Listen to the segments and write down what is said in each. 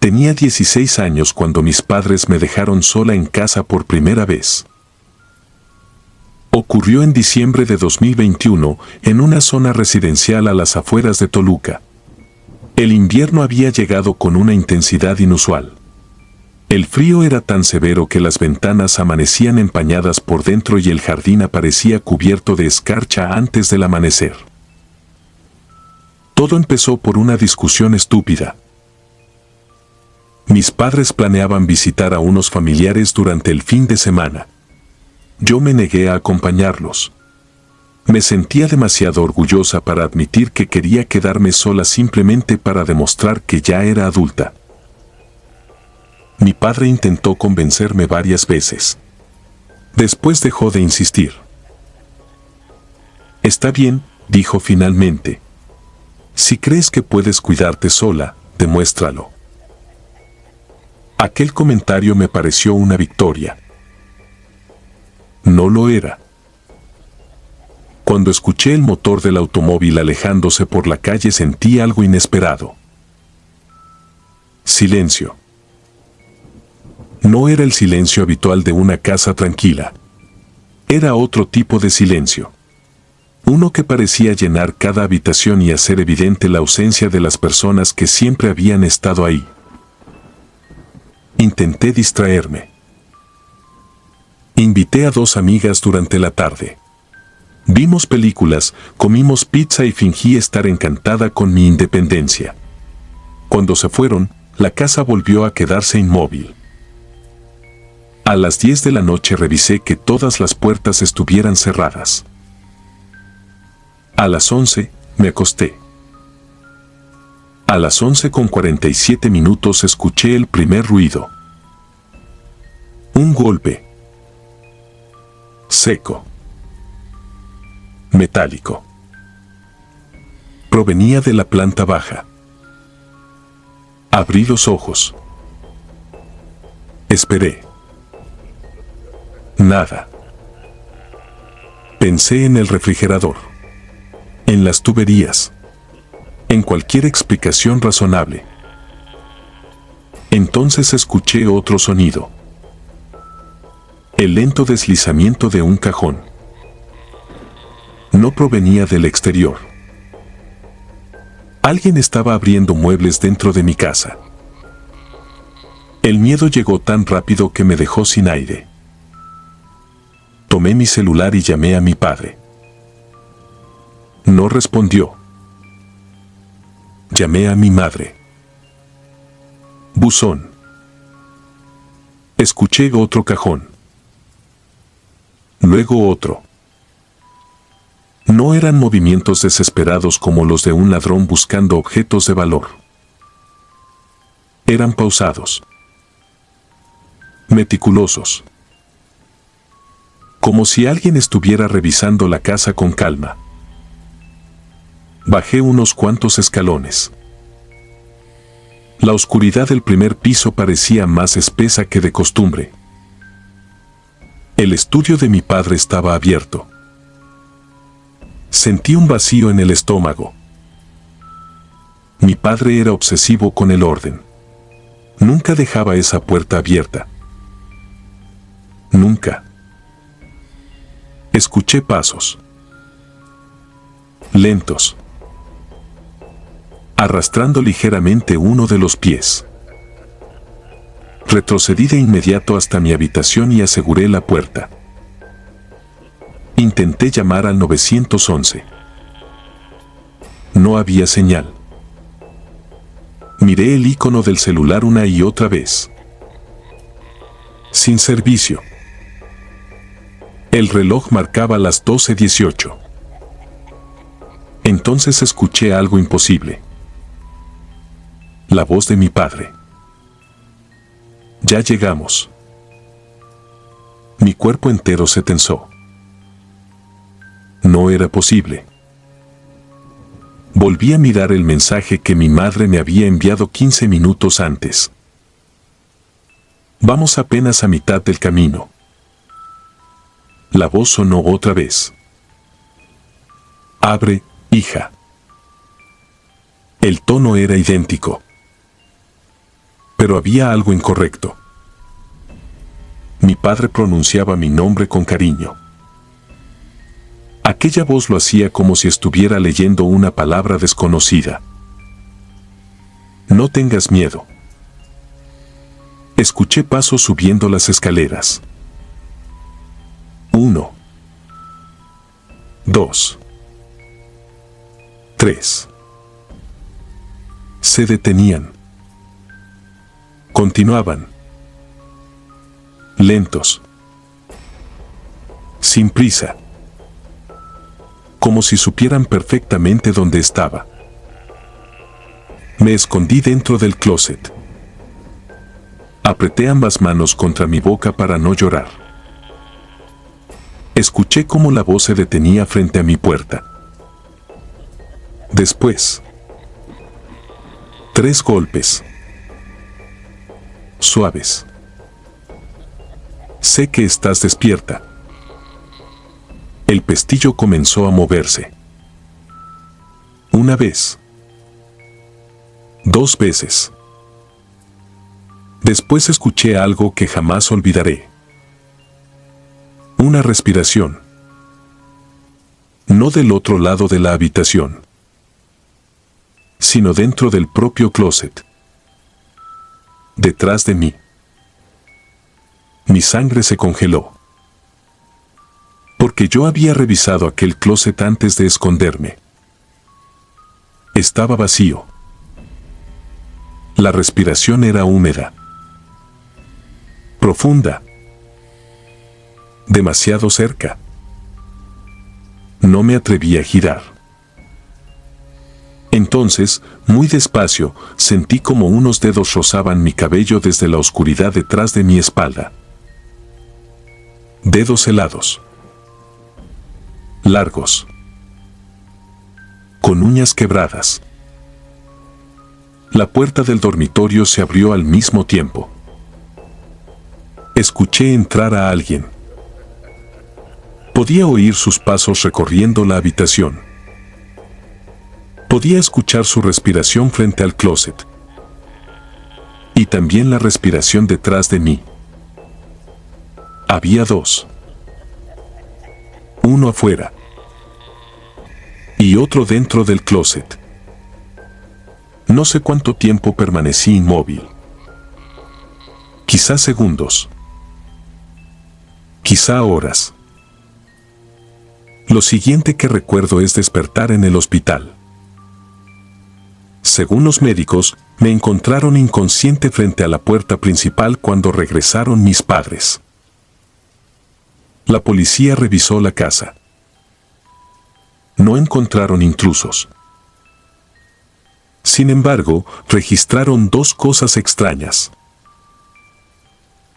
Tenía 16 años cuando mis padres me dejaron sola en casa por primera vez. Ocurrió en diciembre de 2021 en una zona residencial a las afueras de Toluca. El invierno había llegado con una intensidad inusual. El frío era tan severo que las ventanas amanecían empañadas por dentro y el jardín aparecía cubierto de escarcha antes del amanecer. Todo empezó por una discusión estúpida. Mis padres planeaban visitar a unos familiares durante el fin de semana. Yo me negué a acompañarlos. Me sentía demasiado orgullosa para admitir que quería quedarme sola simplemente para demostrar que ya era adulta. Mi padre intentó convencerme varias veces. Después dejó de insistir. Está bien, dijo finalmente. Si crees que puedes cuidarte sola, demuéstralo. Aquel comentario me pareció una victoria. No lo era. Cuando escuché el motor del automóvil alejándose por la calle sentí algo inesperado. Silencio. No era el silencio habitual de una casa tranquila. Era otro tipo de silencio. Uno que parecía llenar cada habitación y hacer evidente la ausencia de las personas que siempre habían estado ahí. Intenté distraerme. Invité a 2 amigas durante la tarde. Vimos películas, comimos pizza y fingí estar encantada con mi independencia. Cuando se fueron, la casa volvió a quedarse inmóvil. A las 10 de la noche revisé que todas las puertas estuvieran cerradas. A las 11, me acosté. A las 11:47 escuché el primer ruido. Un golpe. Seco. Metálico. Provenía de la planta baja. Abrí los ojos. Esperé. Nada. Pensé en el refrigerador, en las tuberías, en cualquier explicación razonable. Entonces escuché otro sonido. El lento deslizamiento de un cajón. No provenía del exterior. Alguien estaba abriendo muebles dentro de mi casa. El miedo llegó tan rápido que me dejó sin aire. Tomé mi celular y llamé a mi padre. No respondió. Llamé a mi madre. Buzón. Escuché otro cajón. Luego otro. No eran movimientos desesperados como los de un ladrón buscando objetos de valor. Eran pausados. Meticulosos. Como si alguien estuviera revisando la casa con calma. Bajé unos cuantos escalones. La oscuridad del primer piso parecía más espesa que de costumbre. El estudio de mi padre estaba abierto. Sentí un vacío en el estómago. Mi padre era obsesivo con el orden. Nunca dejaba esa puerta abierta. Nunca. Escuché pasos. Lentos. Arrastrando ligeramente uno de los pies. Retrocedí de inmediato hasta mi habitación y aseguré la puerta. Intenté llamar al 911. No había señal. Miré el icono del celular una y otra vez. Sin servicio. El reloj marcaba las 12:18. Entonces escuché algo imposible. La voz de mi padre. Ya llegamos. Mi cuerpo entero se tensó. No era posible. Volví a mirar el mensaje que mi madre me había enviado 15 minutos antes. Vamos apenas a mitad del camino. La voz sonó otra vez. Abre, hija. El tono era idéntico. Pero había algo incorrecto. Mi padre pronunciaba mi nombre con cariño. Aquella voz lo hacía como si estuviera leyendo una palabra desconocida. No tengas miedo. Escuché pasos subiendo las escaleras. 1, 2, 3. Se detenían. Continuaban. Lentos. Sin prisa. Como si supieran perfectamente dónde estaba. Me escondí dentro del closet. Apreté ambas manos contra mi boca para no llorar. Escuché cómo la voz se detenía frente a mi puerta. Después, 3 golpes. Suaves. Sé que estás despierta. El pestillo comenzó a moverse. 1 vez. 2 veces. Después escuché algo que jamás olvidaré. Una respiración. No del otro lado de la habitación, sino dentro del propio closet. Detrás de mí. Mi sangre se congeló. Porque yo había revisado aquel closet antes de esconderme. Estaba vacío. La respiración era húmeda. Profunda. Demasiado cerca. No me atreví a girar. Entonces, muy despacio, sentí como unos dedos rozaban mi cabello desde la oscuridad detrás de mi espalda. Dedos helados. Largos. Con uñas quebradas. La puerta del dormitorio se abrió al mismo tiempo. Escuché entrar a alguien. Podía oír sus pasos recorriendo la habitación. Podía escuchar su respiración frente al closet. Y también la respiración detrás de mí. Había 2. Uno afuera. Y otro dentro del closet. No sé cuánto tiempo permanecí inmóvil. Quizá segundos. Quizá horas. Lo siguiente que recuerdo es despertar en el hospital. Según los médicos, me encontraron inconsciente frente a la puerta principal cuando regresaron mis padres. La policía revisó la casa. No encontraron intrusos. Sin embargo, registraron 2 cosas extrañas.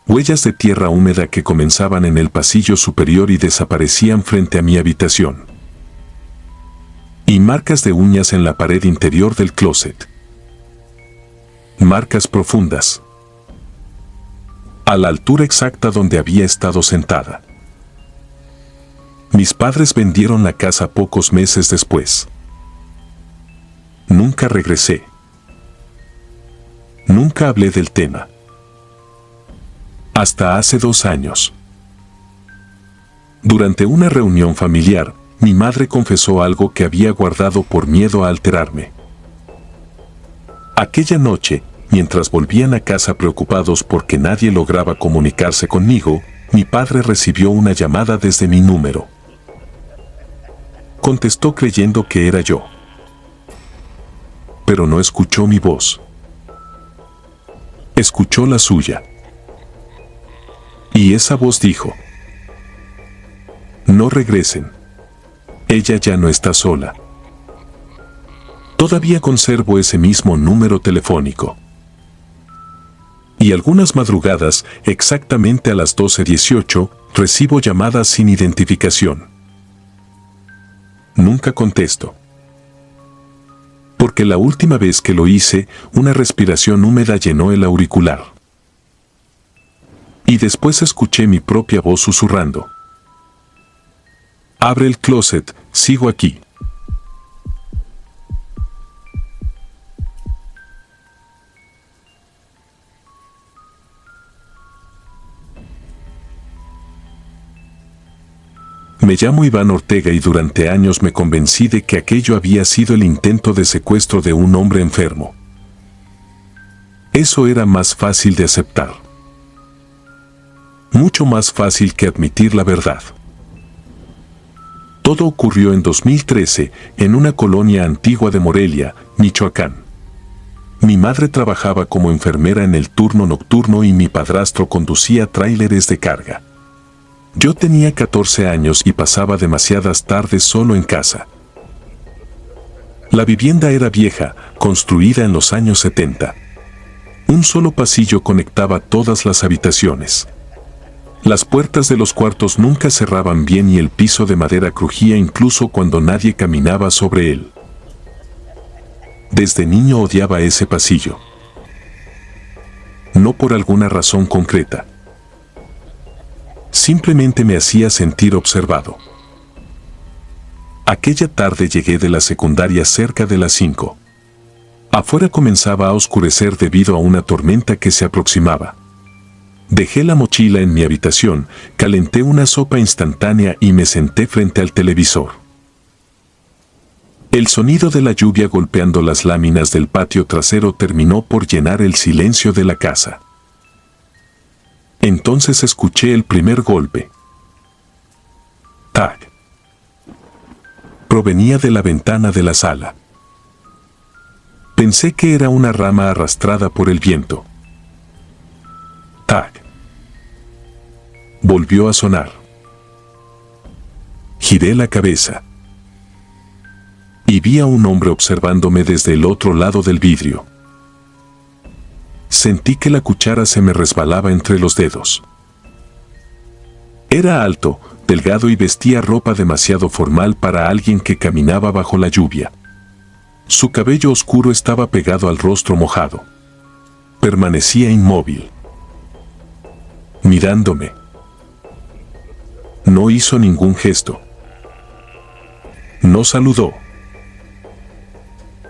Huellas de tierra húmeda que comenzaban en el pasillo superior y desaparecían frente a mi habitación. Y marcas de uñas en la pared interior del closet. Marcas profundas. A la altura exacta donde había estado sentada. Mis padres vendieron la casa pocos meses después. Nunca regresé. Nunca hablé del tema. Hasta hace 2 años. Durante una reunión familiar, mi madre confesó algo que había guardado por miedo a alterarme. Aquella noche, mientras volvían a casa preocupados porque nadie lograba comunicarse conmigo, mi padre recibió una llamada desde mi número. Contestó creyendo que era yo. Pero no escuchó mi voz. Escuchó la suya. Y esa voz dijo: no regresen. Ella ya no está sola. Todavía conservo ese mismo número telefónico. Y algunas madrugadas, exactamente a las 12:18, recibo llamadas sin identificación. Nunca contesto. Porque la última vez que lo hice, una respiración húmeda llenó el auricular. Y después escuché mi propia voz susurrando: abre el closet, sigo aquí. Me llamo Iván Ortega y durante años me convencí de que aquello había sido el intento de secuestro de un hombre enfermo. Eso era más fácil de aceptar. Mucho más fácil que admitir la verdad. Todo ocurrió en 2013, en una colonia antigua de Morelia, Michoacán. Mi madre trabajaba como enfermera en el turno nocturno y mi padrastro conducía tráileres de carga. Yo tenía 14 años y pasaba demasiadas tardes solo en casa. La vivienda era vieja, construida en los años 70. Un solo pasillo conectaba todas las habitaciones. Las puertas de los cuartos nunca cerraban bien y el piso de madera crujía incluso cuando nadie caminaba sobre él. Desde niño odiaba ese pasillo. No por alguna razón concreta. Simplemente me hacía sentir observado. Aquella tarde llegué de la secundaria cerca de las 5. Afuera comenzaba a oscurecer debido a una tormenta que se aproximaba. Dejé la mochila en mi habitación, calenté una sopa instantánea y me senté frente al televisor. El sonido de la lluvia golpeando las láminas del patio trasero terminó por llenar el silencio de la casa. Entonces escuché el primer golpe. ¡Tac! Provenía de la ventana de la sala. Pensé que era una rama arrastrada por el viento. ¡Tac! Volvió a sonar. Giré la cabeza. Y vi a un hombre observándome desde el otro lado del vidrio. Sentí que la cuchara se me resbalaba entre los dedos. Era alto, delgado y vestía ropa demasiado formal para alguien que caminaba bajo la lluvia. Su cabello oscuro estaba pegado al rostro mojado. Permanecía inmóvil, mirándome. No hizo ningún gesto. No saludó.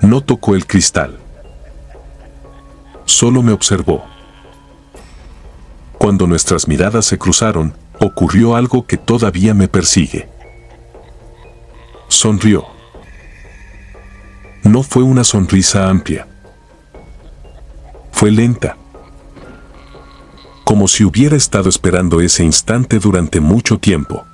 No tocó el cristal. Solo me observó. Cuando nuestras miradas se cruzaron, ocurrió algo que todavía me persigue. Sonrió. No fue una sonrisa amplia. Fue lenta. Como si hubiera estado esperando ese instante durante mucho tiempo.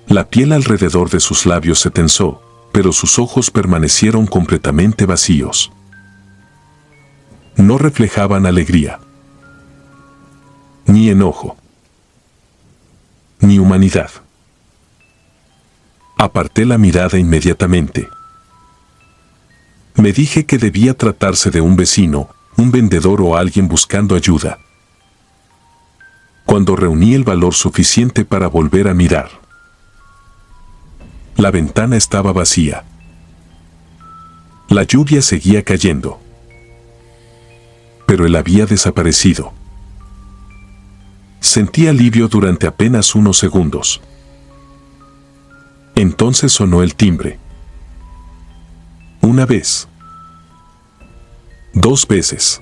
La piel alrededor de sus labios se tensó, pero sus ojos permanecieron completamente vacíos. No reflejaban alegría, ni enojo, ni humanidad. Aparté la mirada inmediatamente. Me dije que debía tratarse de un vecino, un vendedor o alguien buscando ayuda. Cuando reuní el valor suficiente para volver a mirar, la ventana estaba vacía. La lluvia seguía cayendo, pero él había desaparecido. Sentí alivio durante apenas unos segundos. Entonces sonó el timbre. Una vez. 2 veces.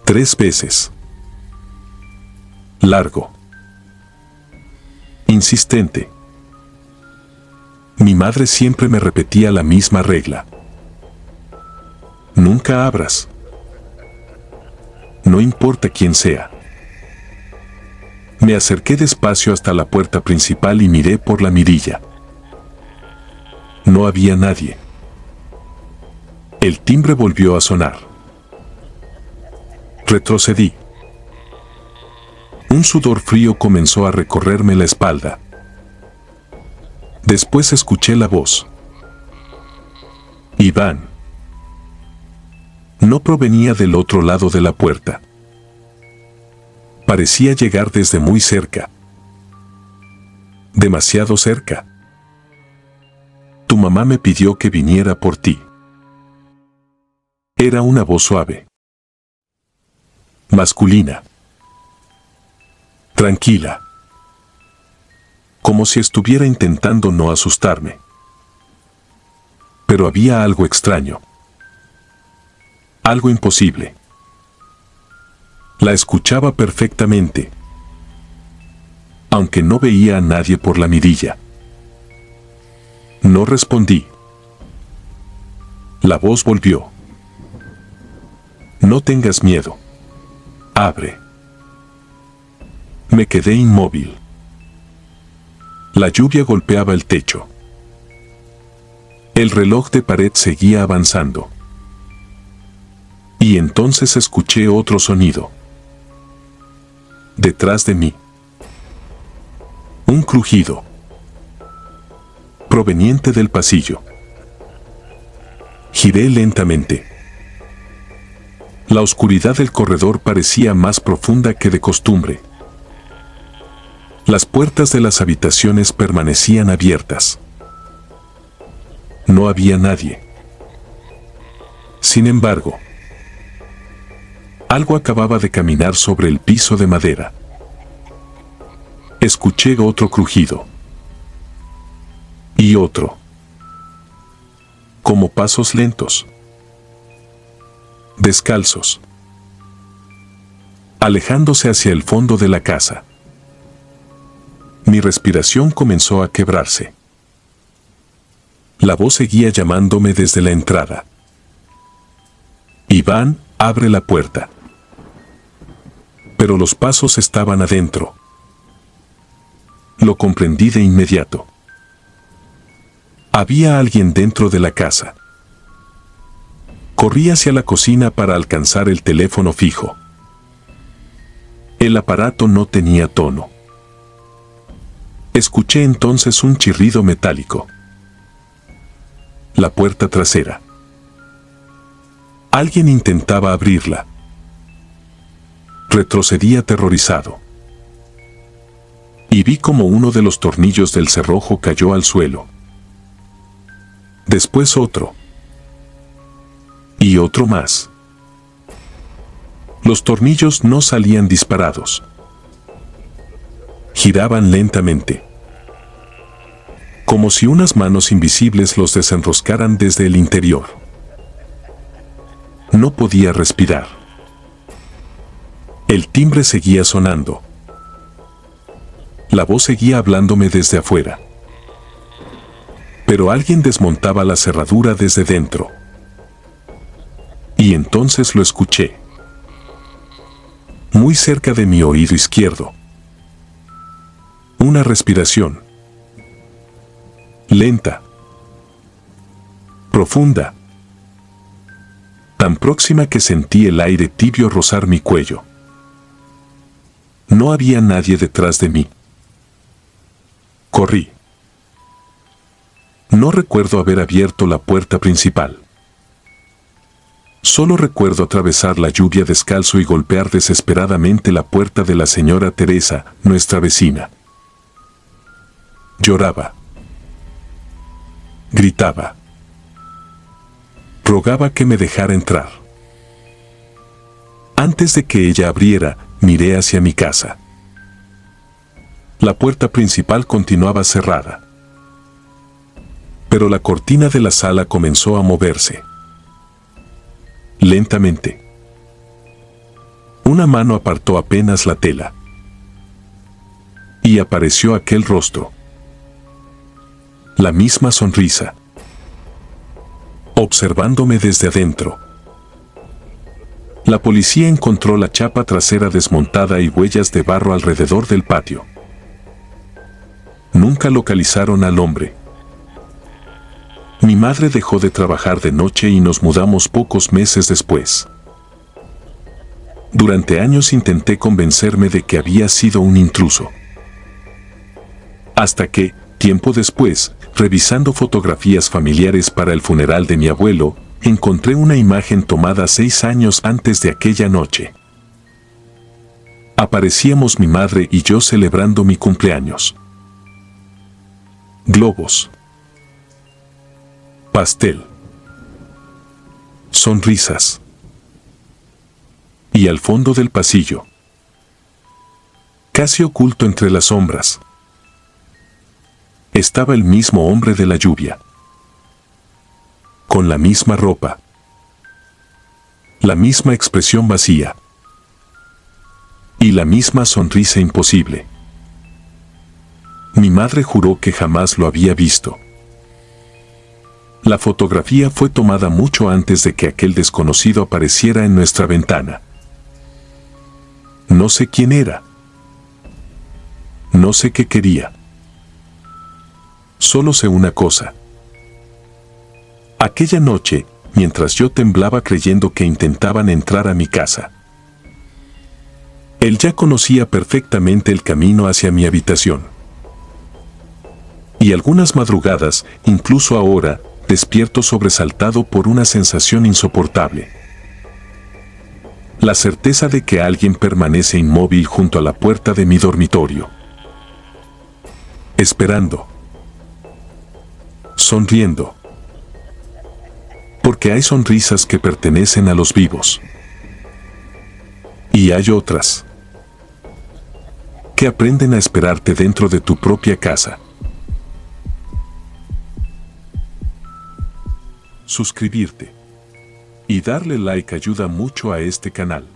3 veces. Largo. Insistente. Mi madre siempre me repetía la misma regla. Nunca abras. No importa quién sea. Me acerqué despacio hasta la puerta principal y miré por la mirilla. No había nadie. El timbre volvió a sonar. Retrocedí. Un sudor frío comenzó a recorrerme la espalda. Después escuché la voz. Iván. No provenía del otro lado de la puerta. Parecía llegar desde muy cerca. Demasiado cerca. Tu mamá me pidió que viniera por ti. Era una voz suave. Masculina. Tranquila. Como si estuviera intentando no asustarme. Pero había algo extraño. Algo imposible. La escuchaba perfectamente. aunque no veía a nadie por la mirilla. No respondí. La voz volvió. No tengas miedo. Abre. Me quedé inmóvil. La lluvia golpeaba el techo. El reloj de pared seguía avanzando. Y entonces escuché otro sonido. Detrás de mí. Un crujido. Proveniente del pasillo. Giré lentamente. La oscuridad del corredor parecía más profunda que de costumbre. Las puertas de las habitaciones permanecían abiertas. No había nadie. Sin embargo, algo acababa de caminar sobre el piso de madera. Escuché otro crujido. Y otro. Como pasos lentos. Descalzos. Alejándose hacia el fondo de la casa. Mi respiración comenzó a quebrarse. La voz seguía llamándome desde la entrada. Iván, abre la puerta. Pero los pasos estaban adentro. Lo comprendí de inmediato. Había alguien dentro de la casa. Corrí hacia la cocina para alcanzar el teléfono fijo. El aparato no tenía tono. Escuché entonces un chirrido metálico. La puerta trasera. Alguien intentaba abrirla. Retrocedí aterrorizado. Y vi como uno de los tornillos del cerrojo cayó al suelo. Después otro. Y otro más. Los tornillos no salían disparados. Giraban lentamente. Como si unas manos invisibles los desenroscaran desde el interior. No podía respirar. El timbre seguía sonando. La voz seguía hablándome desde afuera. Pero alguien desmontaba la cerradura desde dentro. Y entonces lo escuché. Muy cerca de mi oído izquierdo. Una respiración. Lenta. Profunda. Tan próxima que sentí el aire tibio rozar mi cuello. No había nadie detrás de mí. Corrí. No recuerdo haber abierto la puerta principal. Solo recuerdo atravesar la lluvia descalzo y golpear desesperadamente la puerta de la señora Teresa, nuestra vecina. Lloraba. Gritaba. Rogaba que me dejara entrar. Antes de que ella abriera, miré hacia mi casa. La puerta principal continuaba cerrada. Pero la cortina de la sala comenzó a moverse. Lentamente. Una mano apartó apenas la tela. Y apareció aquel rostro. La misma sonrisa. Observándome desde adentro. La policía encontró la chapa trasera desmontada y huellas de barro alrededor del patio. Nunca localizaron al hombre. Mi madre dejó de trabajar de noche y nos mudamos pocos meses después. Durante años intenté convencerme de que había sido un intruso. Hasta que, tiempo después, revisando fotografías familiares para el funeral de mi abuelo, encontré una imagen tomada 6 años antes de aquella noche. Aparecíamos mi madre y yo celebrando mi cumpleaños. Globos. Pastel. Sonrisas. Y al fondo del pasillo, casi oculto entre las sombras, estaba el mismo hombre de la lluvia. Con la misma ropa. La misma expresión vacía. Y la misma sonrisa imposible. Mi madre juró que jamás lo había visto. La fotografía fue tomada mucho antes de que aquel desconocido apareciera en nuestra ventana. No sé quién era. No sé qué quería. Solo sé una cosa. Aquella noche, mientras yo temblaba creyendo que intentaban entrar a mi casa, él ya conocía perfectamente el camino hacia mi habitación. Y algunas madrugadas, incluso ahora, despierto sobresaltado por una sensación insoportable. La certeza de que alguien permanece inmóvil junto a la puerta de mi dormitorio. Esperando. Sonriendo. Porque hay sonrisas que pertenecen a los vivos. Y hay otras que aprenden a esperarte dentro de tu propia casa. Suscribirte y darle like ayuda mucho a este canal.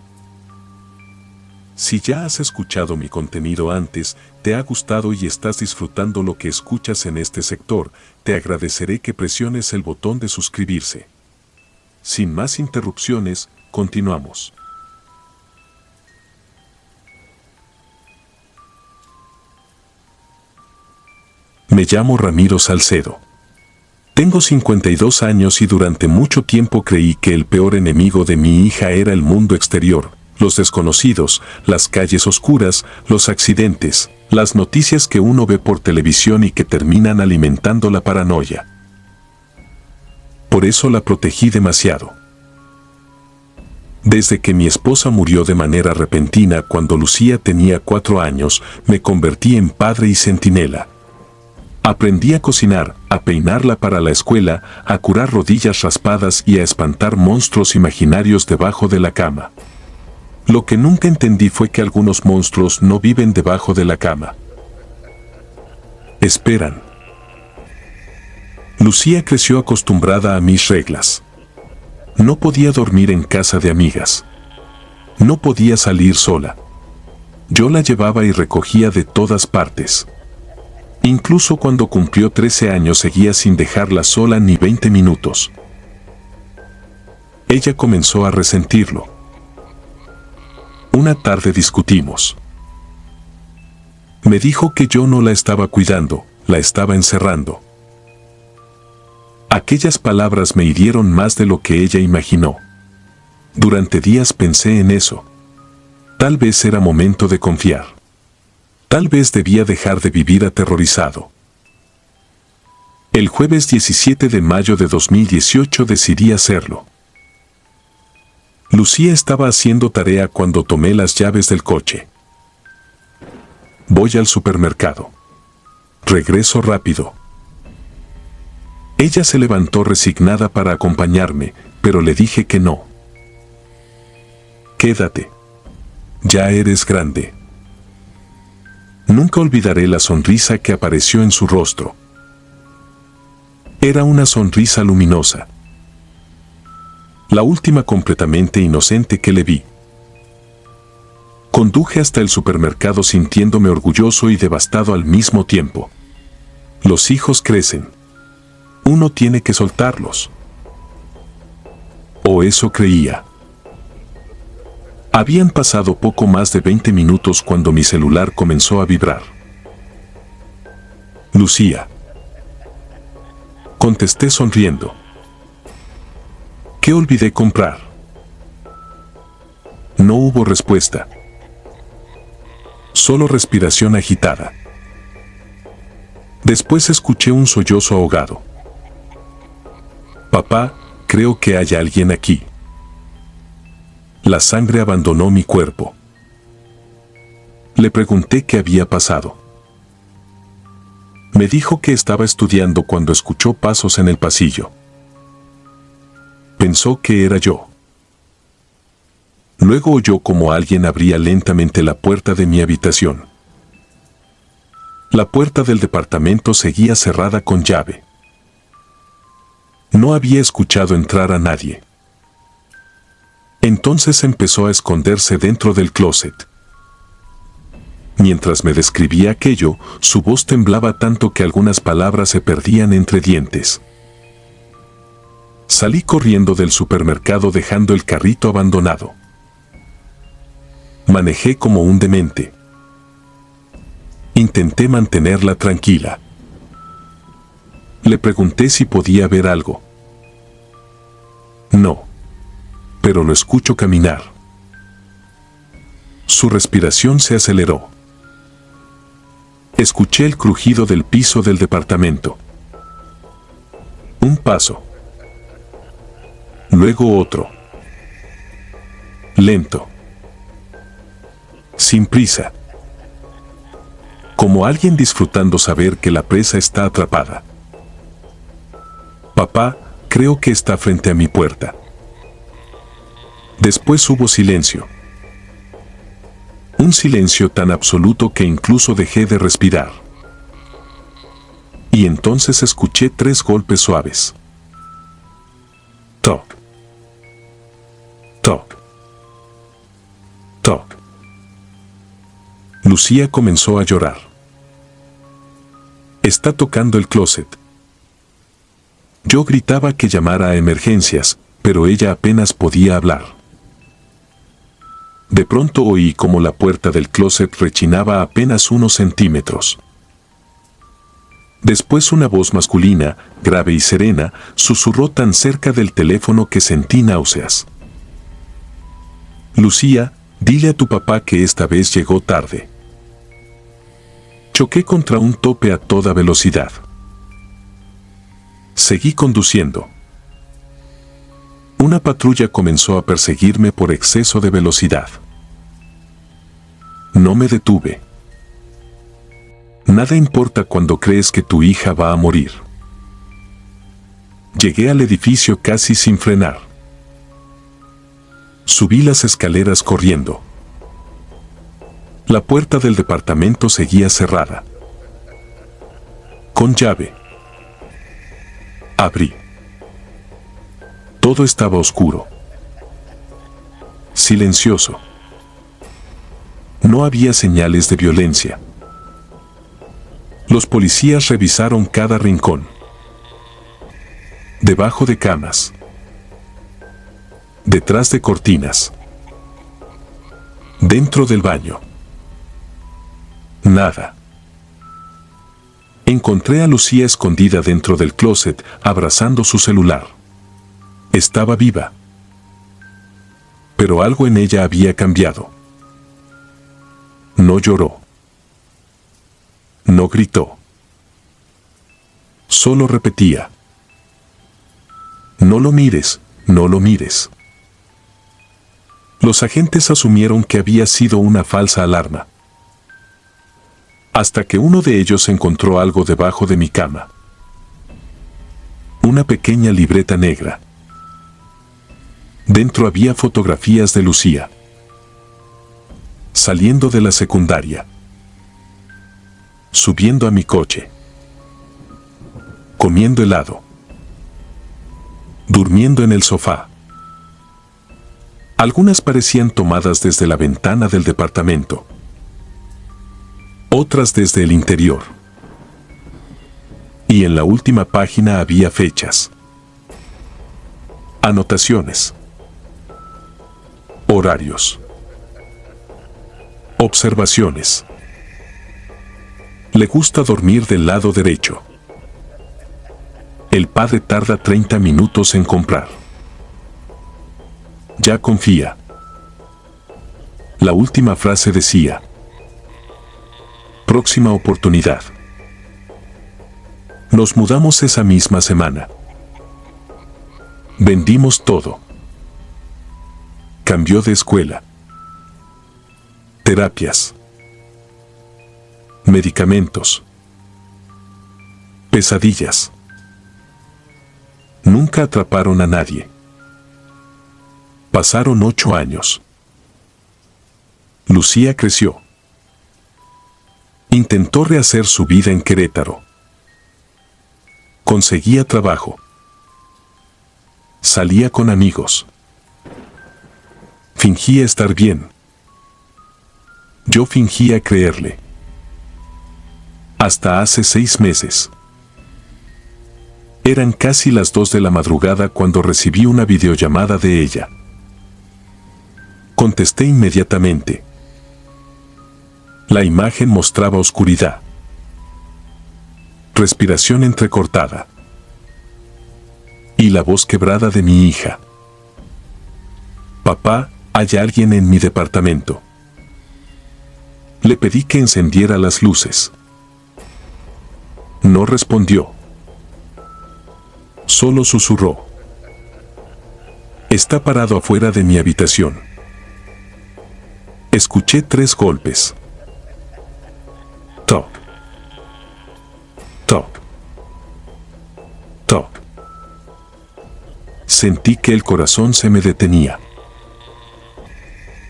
Si ya has escuchado mi contenido antes, te ha gustado y estás disfrutando lo que escuchas en este sector, te agradeceré que presiones el botón de suscribirse. Sin más interrupciones, continuamos. Me llamo Ramiro Salcedo. Tengo 52 años y durante mucho tiempo creí que el peor enemigo de mi hija era el mundo exterior, los desconocidos, las calles oscuras, los accidentes, las noticias que uno ve por televisión y que terminan alimentando la paranoia. Por eso la protegí demasiado. Desde que mi esposa murió de manera repentina cuando Lucía tenía 4 años, me convertí en padre y centinela. Aprendí a cocinar, a peinarla para la escuela, a curar rodillas raspadas y a espantar monstruos imaginarios debajo de la cama. Lo que nunca entendí fue que algunos monstruos no viven debajo de la cama. Esperan. Lucía creció acostumbrada a mis reglas. No podía dormir en casa de amigas. No podía salir sola. Yo la llevaba y recogía de todas partes. Incluso cuando cumplió 13 años seguía sin dejarla sola ni 20 minutos. Ella comenzó a resentirlo. Una tarde discutimos. Me dijo que yo no la estaba cuidando, la estaba encerrando. Aquellas palabras me hirieron más de lo que ella imaginó. Durante días pensé en eso. Tal vez era momento de confiar. Tal vez debía dejar de vivir aterrorizado. El jueves 17 de mayo de 2018 decidí hacerlo. Lucía estaba haciendo tarea cuando tomé las llaves del coche. Voy al supermercado. Regreso rápido. Ella se levantó resignada para acompañarme, pero le dije que no. Quédate. Ya eres grande. Nunca olvidaré la sonrisa que apareció en su rostro. Era una sonrisa luminosa. La última completamente inocente que le vi. Conduje hasta el supermercado sintiéndome orgulloso y devastado al mismo tiempo. Los hijos crecen. Uno tiene que soltarlos. O eso creía. Habían pasado poco más de 20 minutos cuando mi celular comenzó a vibrar. Lucía. Contesté sonriendo. ¿Qué olvidé comprar? No hubo respuesta. Solo respiración agitada. Después escuché un sollozo ahogado. Papá, creo que hay alguien aquí. La sangre abandonó mi cuerpo. Le pregunté qué había pasado. Me dijo que estaba estudiando cuando escuchó pasos en el pasillo. Pensó que era yo. Luego oyó como alguien abría lentamente la puerta de mi habitación. La puerta del departamento seguía cerrada con llave. No había escuchado entrar a nadie. Entonces empezó a esconderse dentro del closet. Mientras me describía aquello, su voz temblaba tanto que algunas palabras se perdían entre dientes. Salí corriendo del supermercado dejando el carrito abandonado. Manejé como un demente. Intenté mantenerla tranquila. Le pregunté si podía ver algo. No, pero lo escucho caminar. Su respiración se aceleró. Escuché el crujido del piso del departamento. Un paso. Luego otro. Lento. Sin prisa. Como alguien disfrutando saber que la presa está atrapada. Papá, creo que está frente a mi puerta. Después hubo silencio. Un silencio tan absoluto que incluso dejé de respirar. Y entonces escuché 3 golpes suaves. Toc. Toc. Toc. Lucía comenzó a llorar. Está tocando el closet. Yo gritaba que llamara a emergencias, pero ella apenas podía hablar. De pronto oí como la puerta del closet rechinaba apenas unos centímetros. Después una voz masculina, grave y serena, susurró tan cerca del teléfono que sentí náuseas. Lucía, dile a tu papá que esta vez llegó tarde. Choqué contra un tope a toda velocidad. Seguí conduciendo. Una patrulla comenzó a perseguirme por exceso de velocidad. No me detuve. Nada importa cuando crees que tu hija va a morir. Llegué al edificio casi sin frenar. Subí las escaleras corriendo. La puerta del departamento seguía cerrada. Con llave. Abrí. Todo estaba oscuro. Silencioso. No había señales de violencia. Los policías revisaron cada rincón. Debajo de camas. Detrás de cortinas. Dentro del baño. Nada. Encontré a Lucía escondida dentro del closet, abrazando su celular. Estaba viva. Pero algo en ella había cambiado. No lloró. No gritó. Solo repetía. No lo mires, no lo mires. Los agentes asumieron que había sido una falsa alarma. Hasta que uno de ellos encontró algo debajo de mi cama. Una pequeña libreta negra. Dentro había fotografías de Lucía. Saliendo de la secundaria. Subiendo a mi coche. Comiendo helado. Durmiendo en el sofá. Algunas parecían tomadas desde la ventana del departamento. Otras desde el interior. Y en la última página había fechas. Anotaciones. Horarios. Observaciones. Le gusta dormir del lado derecho. El padre tarda 30 minutos en comprar. Ya confía. La última frase decía: próxima oportunidad. Nos mudamos esa misma semana. Vendimos todo. Cambió de escuela. Terapias. Medicamentos. Pesadillas. Nunca atraparon a nadie. Pasaron 8 años. Lucía creció. Intentó rehacer su vida en Querétaro. Conseguía trabajo. Salía con amigos. Fingía estar bien. Yo fingía creerle. Hasta hace 6 meses. Eran casi las 2 de la madrugada cuando recibí una videollamada de ella. Contesté inmediatamente. La imagen mostraba oscuridad. Respiración entrecortada. Y la voz quebrada de mi hija. Papá, hay alguien en mi departamento. Le pedí que encendiera las luces. No respondió. Solo susurró. Está parado afuera de mi habitación. Escuché 3 golpes. Toc. Toc. Toc. Sentí que el corazón se me detenía.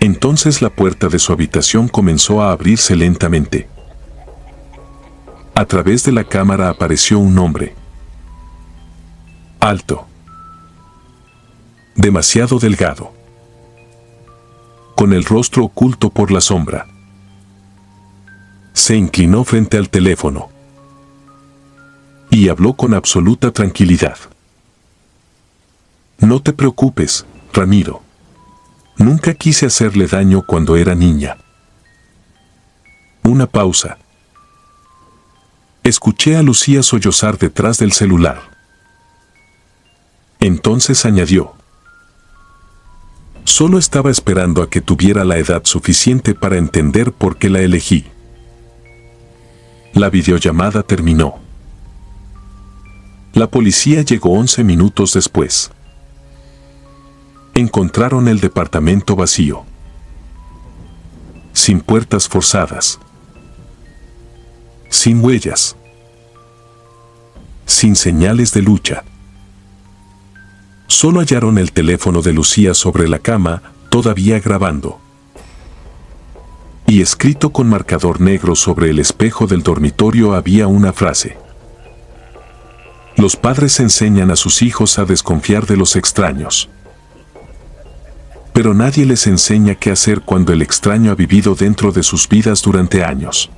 Entonces la puerta de su habitación comenzó a abrirse lentamente. A través de la cámara apareció un hombre. Alto. Demasiado delgado. Con el rostro oculto por la sombra. Se inclinó frente al teléfono. Y habló con absoluta tranquilidad. No te preocupes, Ramiro. Nunca quise hacerle daño cuando era niña. Una pausa. Escuché a Lucía sollozar detrás del celular. Entonces añadió. Solo estaba esperando a que tuviera la edad suficiente para entender por qué la elegí. La videollamada terminó. La policía llegó 11 minutos después. Encontraron el departamento vacío. Sin puertas forzadas. Sin huellas. Sin señales de lucha. Solo hallaron el teléfono de Lucía sobre la cama, todavía grabando. Y escrito con marcador negro sobre el espejo del dormitorio había una frase. Los padres enseñan a sus hijos a desconfiar de los extraños. Pero nadie les enseña qué hacer cuando el extraño ha vivido dentro de sus vidas durante años.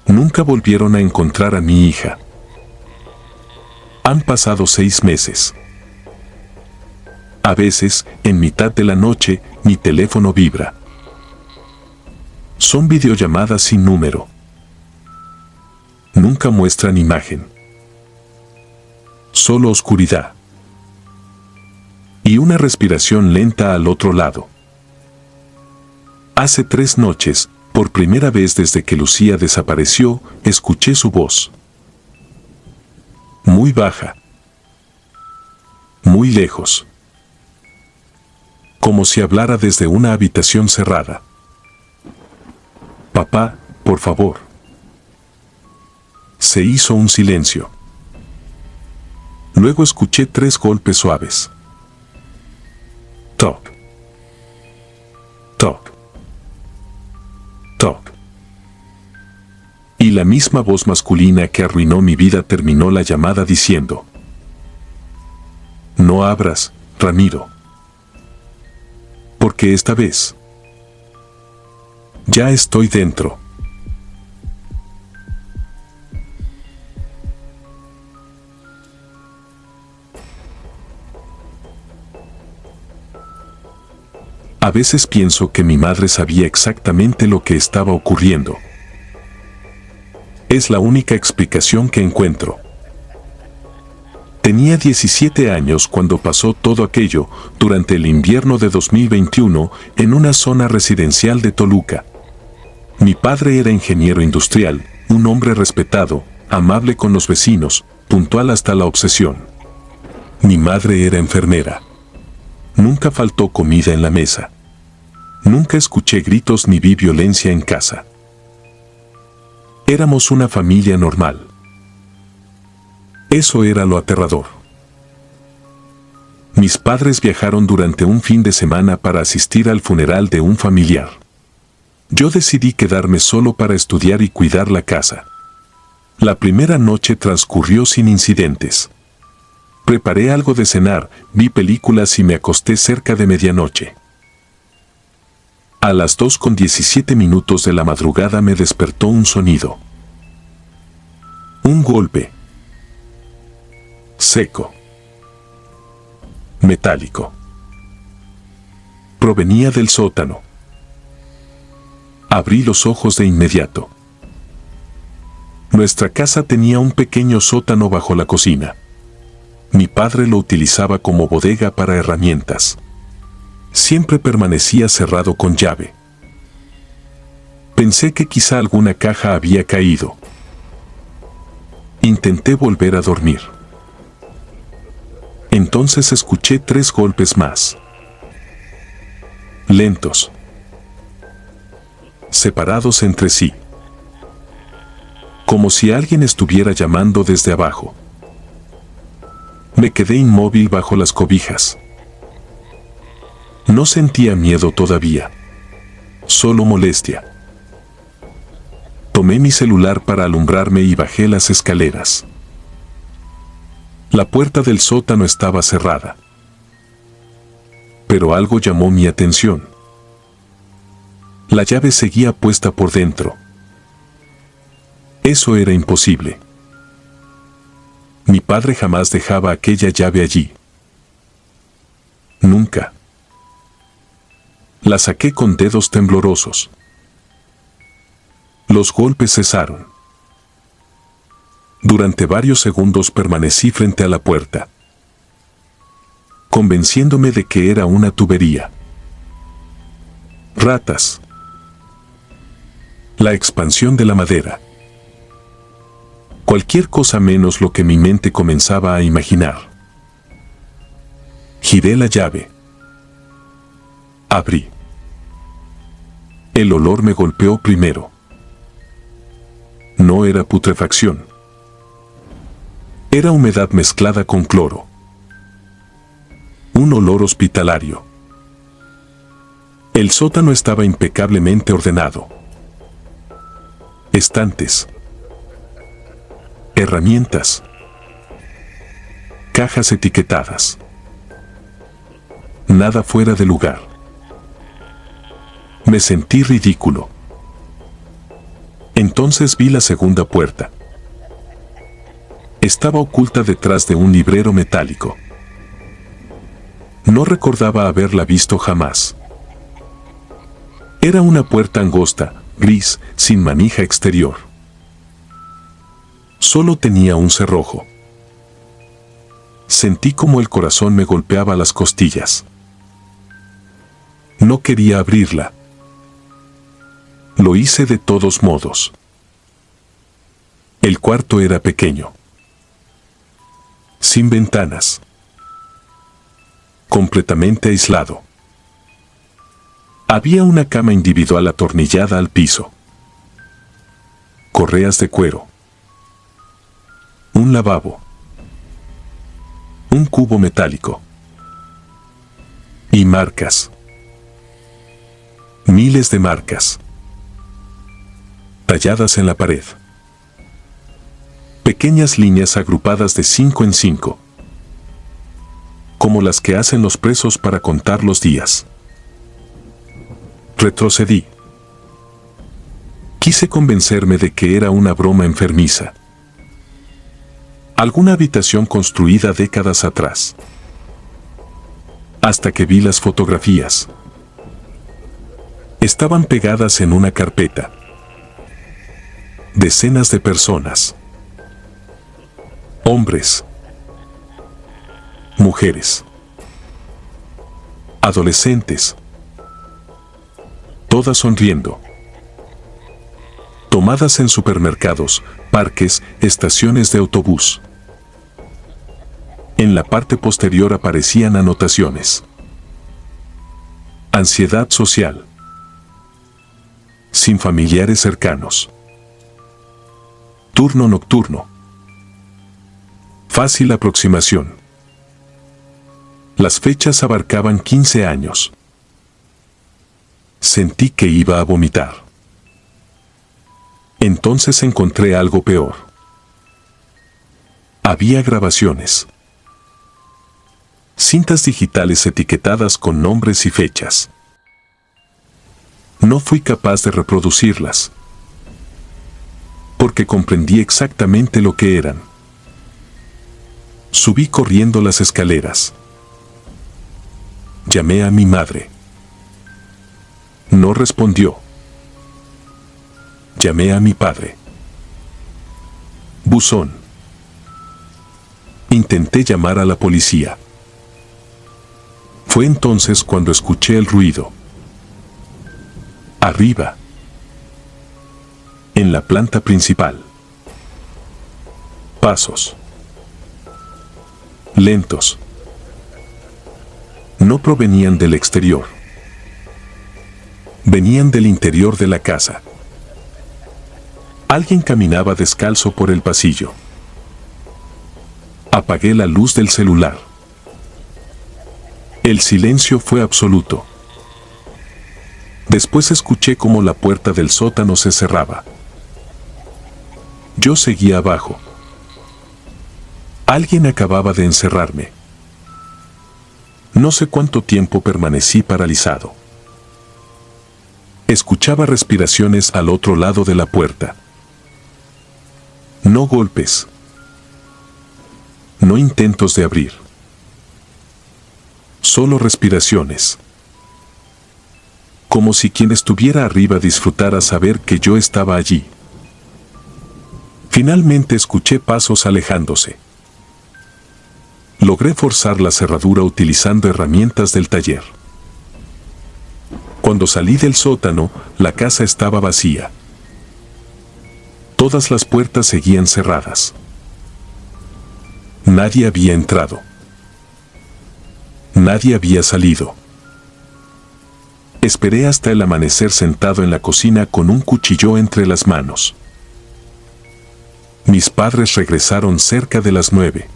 Nunca volvieron a encontrar a mi hija. Han pasado 6 meses. A veces, en mitad de la noche, mi teléfono vibra. Son videollamadas sin número. Nunca muestran imagen. Solo oscuridad. Y una respiración lenta al otro lado. Hace 3 noches, por primera vez desde que Lucía desapareció, escuché su voz. Muy baja. Muy lejos. Como si hablara desde una habitación cerrada. Papá, por favor. Se hizo un silencio. Luego escuché 3 golpes suaves. Toc. Toc. Toc. Y la misma voz masculina que arruinó mi vida terminó la llamada diciendo: No abras, Ramiro. Porque esta vez ya estoy dentro. A veces pienso que mi madre sabía exactamente lo que estaba ocurriendo. Es la única explicación que encuentro. Tenía 17 años cuando pasó todo aquello, durante el invierno de 2021, en una zona residencial de Toluca. Mi padre era ingeniero industrial, un hombre respetado, amable con los vecinos, puntual hasta la obsesión. Mi madre era enfermera. Nunca faltó comida en la mesa. Nunca escuché gritos ni vi violencia en casa. Éramos una familia normal. Eso era lo aterrador. Mis padres viajaron durante un fin de semana para asistir al funeral de un familiar. Yo decidí quedarme solo para estudiar y cuidar la casa. La primera noche transcurrió sin incidentes. Preparé algo de cenar, vi películas y me acosté cerca de medianoche. A las 2:17 de la madrugada me despertó un sonido. Un golpe. Seco. Metálico. Provenía del sótano. Abrí los ojos de inmediato. Nuestra casa tenía un pequeño sótano bajo la cocina. Mi padre lo utilizaba como bodega para herramientas. Siempre permanecía cerrado con llave. Pensé que quizá alguna caja había caído. Intenté volver a dormir. Entonces escuché 3 golpes más. Lentos. Separados entre sí. Como si alguien estuviera llamando desde abajo. Me quedé inmóvil bajo las cobijas. No sentía miedo todavía. Solo molestia. Tomé mi celular para alumbrarme y bajé las escaleras. La puerta del sótano estaba cerrada. Pero algo llamó mi atención. La llave seguía puesta por dentro. Eso era imposible. Mi padre jamás dejaba aquella llave allí. Nunca. La saqué con dedos temblorosos. Los golpes cesaron. Durante varios segundos permanecí frente a la puerta, convenciéndome de que era una tubería. Ratas. La expansión de la madera. Cualquier cosa menos lo que mi mente comenzaba a imaginar. Giré la llave. Abrí. El olor me golpeó primero. No era putrefacción. Era humedad mezclada con cloro. Un olor hospitalario. El sótano estaba impecablemente ordenado. Estantes. Herramientas. Cajas etiquetadas. Nada fuera de lugar. Me sentí ridículo. Entonces vi la segunda puerta. Estaba oculta detrás de un librero metálico. No recordaba haberla visto jamás. Era una puerta angosta, gris, sin manija exterior. Solo tenía un cerrojo. Sentí como el corazón me golpeaba las costillas. No quería abrirla. Lo hice de todos modos. El cuarto era pequeño. Sin ventanas. Completamente aislado. Había una cama individual atornillada al piso. Correas de cuero. Un lavabo. Un cubo metálico. Y marcas. Miles de marcas. Talladas en la pared. Pequeñas líneas agrupadas de 5 en 5. Como las que hacen los presos para contar los días. Retrocedí. Quise convencerme de que era una broma enfermiza. Alguna habitación construida décadas atrás. Hasta que vi las fotografías. Estaban pegadas en una carpeta. Decenas de personas. Hombres. Mujeres. Adolescentes. Todas sonriendo. Tomadas en supermercados, parques, estaciones de autobús. En la parte posterior aparecían anotaciones. Ansiedad social. Sin familiares cercanos. Turno nocturno. Fácil aproximación. Las fechas abarcaban 15 años. Sentí que iba a vomitar. Entonces encontré algo peor. Había grabaciones. Cintas digitales etiquetadas con nombres y fechas. No fui capaz de reproducirlas, porque comprendí exactamente lo que eran. Subí corriendo las escaleras. Llamé a mi madre. No respondió. Llamé a mi padre. Buzón. Intenté llamar a la policía. Fue entonces cuando escuché el ruido. Arriba. En la planta principal. Pasos. Lentos. No provenían del exterior. Venían del interior de la casa. Alguien caminaba descalzo por el pasillo. Apagué la luz del celular. El silencio fue absoluto. Después escuché cómo la puerta del sótano se cerraba. Yo seguía abajo. Alguien acababa de encerrarme. No sé cuánto tiempo permanecí paralizado. Escuchaba respiraciones al otro lado de la puerta. No golpes. No intentos de abrir. Solo respiraciones. Como si quien estuviera arriba disfrutara saber que yo estaba allí. Finalmente escuché pasos alejándose. Logré forzar la cerradura utilizando herramientas del taller. Cuando salí del sótano, la casa estaba vacía. Todas las puertas seguían cerradas. Nadie había entrado. Nadie había salido. Esperé hasta el amanecer sentado en la cocina con un cuchillo entre las manos. Mis padres regresaron cerca de las 9.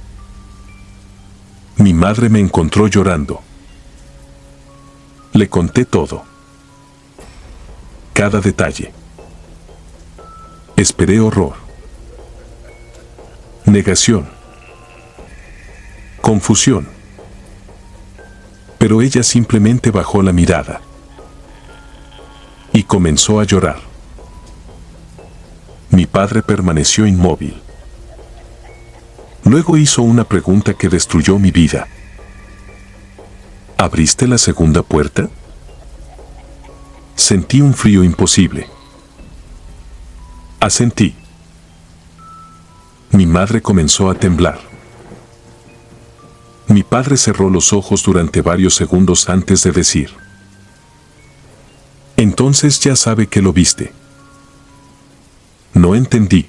Mi madre me encontró llorando. Le conté todo. Cada detalle. Esperé horror. Negación. Confusión. Pero ella simplemente bajó la mirada. Y comenzó a llorar. Mi padre permaneció inmóvil. Luego hizo una pregunta que destruyó mi vida. ¿Abriste la segunda puerta? Sentí un frío imposible. Asentí. Mi madre comenzó a temblar. Mi padre cerró los ojos durante varios segundos antes de decir: entonces ya sabe que lo viste. No entendí.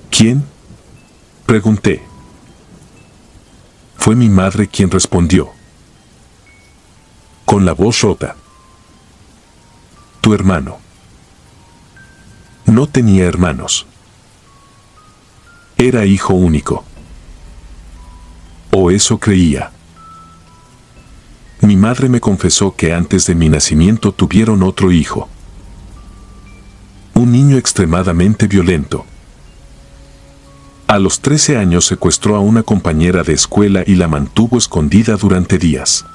¿Quién? Pregunté. Fue mi madre quien respondió, con la voz rota: tu hermano. No tenía hermanos. Era hijo único. O eso creía. Mi madre me confesó que antes de mi nacimiento tuvieron otro hijo. Un niño extremadamente violento. A los 13 años secuestró a una compañera de escuela y la mantuvo escondida durante días.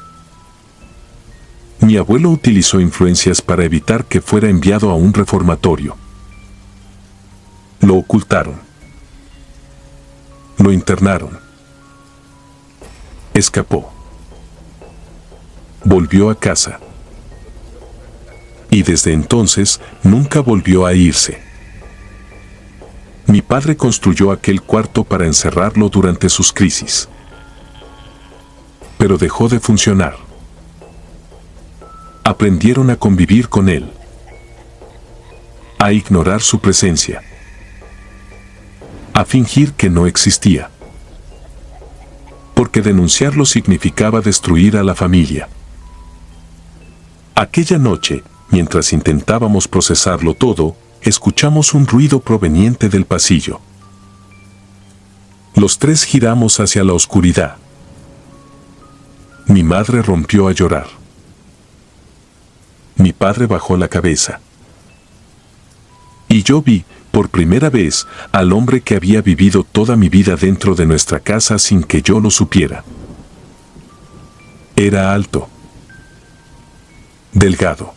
Mi abuelo utilizó influencias para evitar que fuera enviado a un reformatorio. Lo ocultaron. Lo internaron. Escapó. Volvió a casa. Y desde entonces nunca volvió a irse. Mi padre construyó aquel cuarto para encerrarlo durante sus crisis. Pero dejó de funcionar. Aprendieron a convivir con él. A ignorar su presencia. A fingir que no existía. Porque denunciarlo significaba destruir a la familia. Aquella noche, mientras intentábamos procesarlo todo, escuchamos un ruido proveniente del pasillo. Los tres giramos hacia la oscuridad. Mi madre rompió a llorar. Mi padre bajó la cabeza. Y yo vi, por primera vez, al hombre que había vivido toda mi vida dentro de nuestra casa sin que yo lo supiera. Era alto. Delgado.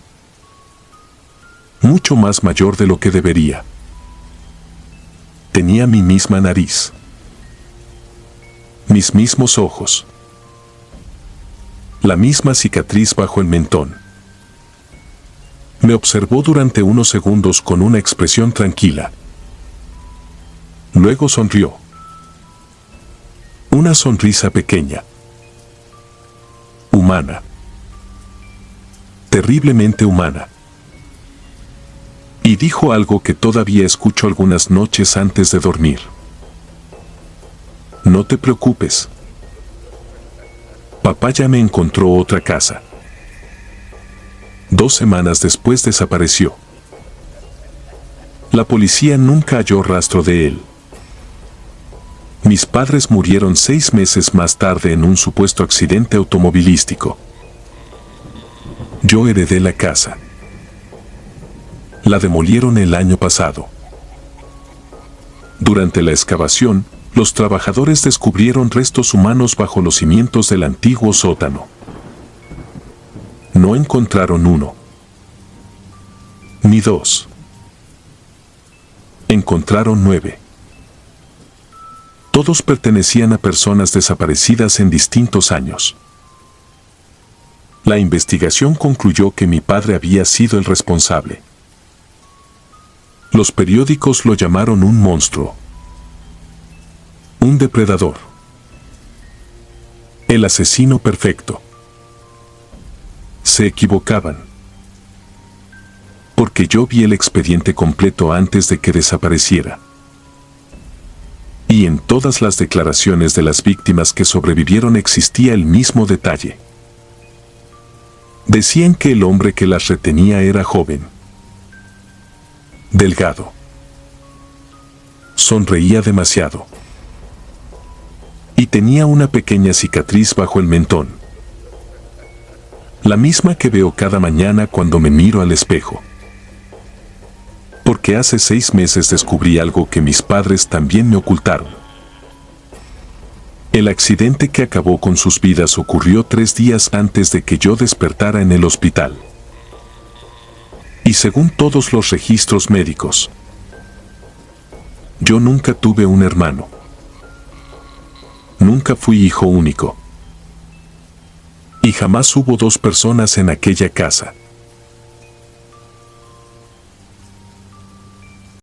mucho más mayor de lo que debería. Tenía mi misma nariz, mis mismos ojos, la misma cicatriz bajo el mentón. Me observó durante unos segundos con una expresión tranquila. Luego sonrió. Una sonrisa pequeña, humana, terriblemente humana. Y dijo algo que todavía escucho algunas noches antes de dormir. No te preocupes. Papá ya me encontró otra casa. 2 semanas después desapareció. La policía nunca halló rastro de él. Mis padres murieron 6 meses más tarde en un supuesto accidente automovilístico. Yo heredé la casa. La demolieron el año pasado. Durante la excavación, los trabajadores descubrieron restos humanos bajo los cimientos del antiguo sótano. No encontraron 1, ni 2. Encontraron 9. Todos pertenecían a personas desaparecidas en distintos años. La investigación concluyó que mi padre había sido el responsable. Los periódicos lo llamaron un monstruo, un depredador, el asesino perfecto. Se equivocaban, porque yo vi el expediente completo antes de que desapareciera. Y en todas las declaraciones de las víctimas que sobrevivieron existía el mismo detalle. Decían que el hombre que las retenía era joven, delgado, sonreía demasiado y tenía una pequeña cicatriz bajo el mentón, la misma que veo cada mañana cuando me miro al espejo. Porque hace 6 meses descubrí algo que mis padres también me ocultaron. El accidente que acabó con sus vidas ocurrió 3 días antes de que yo despertara en el hospital. Y según todos los registros médicos, yo nunca tuve un hermano. Nunca fui hijo único. Y jamás hubo 2 personas en aquella casa.